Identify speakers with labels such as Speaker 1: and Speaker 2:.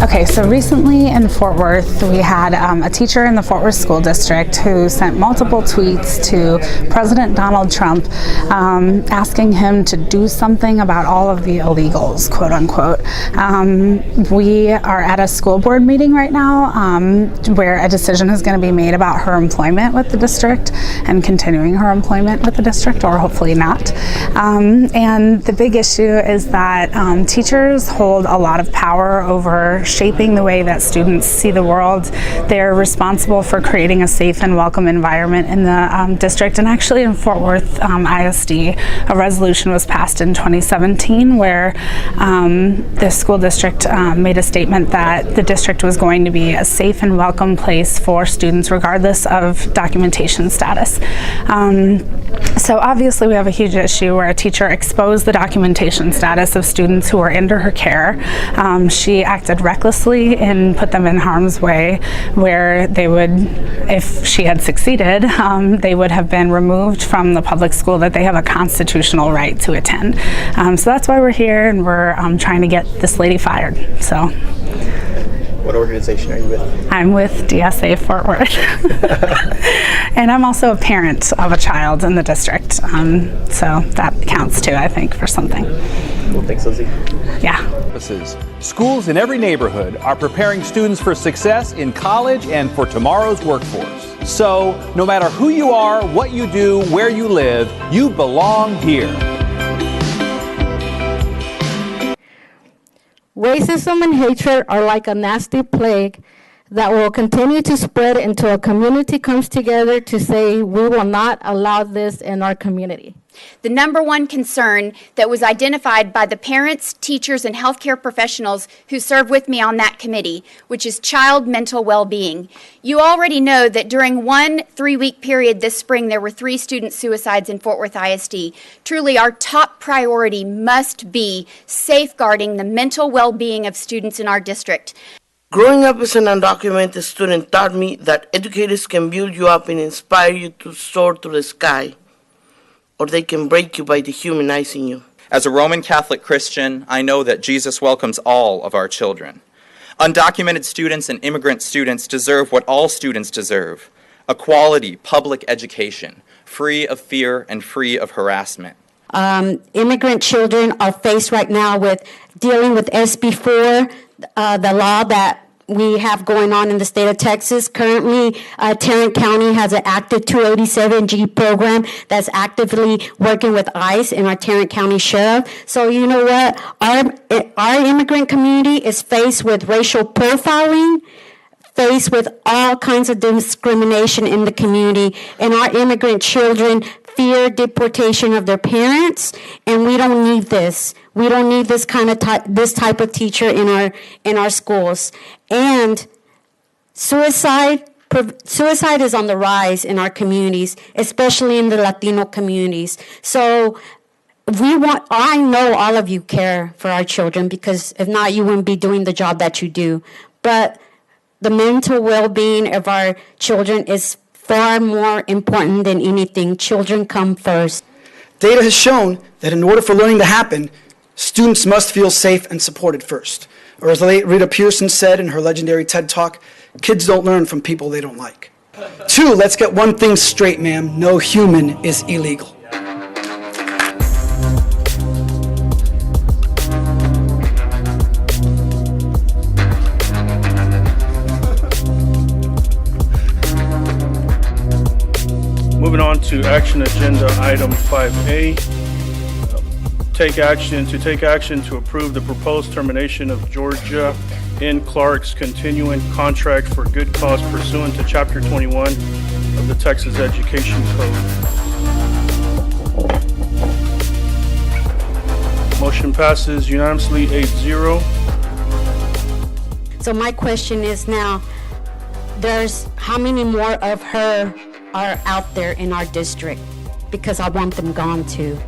Speaker 1: Okay, so recently in Fort Worth, we had a teacher in the Fort Worth School District who sent multiple tweets to President Donald Trump asking him to do something about all of the illegals, quote unquote. We are at a school board meeting right now where a decision is going to be made about her employment with the district and continuing her employment with the district, or hopefully not. And the big issue is that teachers hold a lot of power over shaping the way that students see the world. They're responsible for creating a safe and welcome environment in the district. And actually in Fort Worth ISD, a resolution was passed in 2017 where the school district made a statement that the district was going to be a safe and welcome place for students regardless of documentation status. So obviously we have a huge issue where a teacher exposed the documentation status of students who were under her care. She acted recklessly and put them in harm's way, where they would, if she had succeeded, they would have been removed from the public school that they have a constitutional right to attend. So that's why we're here, and we're trying to get this lady fired. So.
Speaker 2: What organization are you with?
Speaker 1: I'm with DSA Fort Worth. And I'm also a parent of a child in the district. So that counts too, I think, for something.
Speaker 2: Well, thanks, Lizzie.
Speaker 1: Yeah.
Speaker 3: Schools in every neighborhood are preparing students for success in college and for tomorrow's workforce. So, no matter who you are, what you do, where you live, you belong here.
Speaker 4: Racism and hatred are like a nasty plague that will continue to spread until a community comes together to say we will not allow this in our community.
Speaker 5: The number one concern that was identified by the parents, teachers, and healthcare professionals who serve with me on that committee, which is child mental well-being. You already know that during one 3-week period this spring, there were 3 student suicides in Fort Worth ISD. Truly, our top priority must be safeguarding the mental well-being of students in our district.
Speaker 6: Growing up as an undocumented student taught me that educators can build you up and inspire you to soar through the sky, or they can break you by dehumanizing you.
Speaker 7: As a Roman Catholic Christian, I know that Jesus welcomes all of our children. Undocumented students and immigrant students deserve what all students deserve: a quality public education, free of fear and free of harassment.
Speaker 4: Immigrant children are faced right now with dealing with SB 4, the law that we have going on in the state of Texas. Currently, Tarrant County has an active 287G program that's actively working with ICE and our Tarrant County Sheriff. So you know what? Our immigrant community is faced with racial profiling, faced with all kinds of discrimination in the community, and our immigrant children fear deportation of their parents, and we don't need this. We don't need this kind of this type of teacher in our schools. And suicide is on the rise in our communities, especially in the Latino communities. So I know all of you care for our children, because if not, you wouldn't be doing the job that you do. But the mental well-being of our children is far more important than anything. Children come first.
Speaker 8: Data has shown that in order for learning to happen, students must feel safe and supported first. Or as the late Rita Pearson said in her legendary TED Talk, kids don't learn from people they don't like. 2, let's get one thing straight, ma'am. No human is illegal.
Speaker 9: Moving on to action agenda item 5A. Take action to approve the proposed termination of Georgia N. Clark's continuing contract for good cause pursuant to Chapter 21 of the Texas Education Code. Motion passes unanimously 8-0.
Speaker 4: So my question is now, there's how many more of her are out there in our district? Because I want them gone too.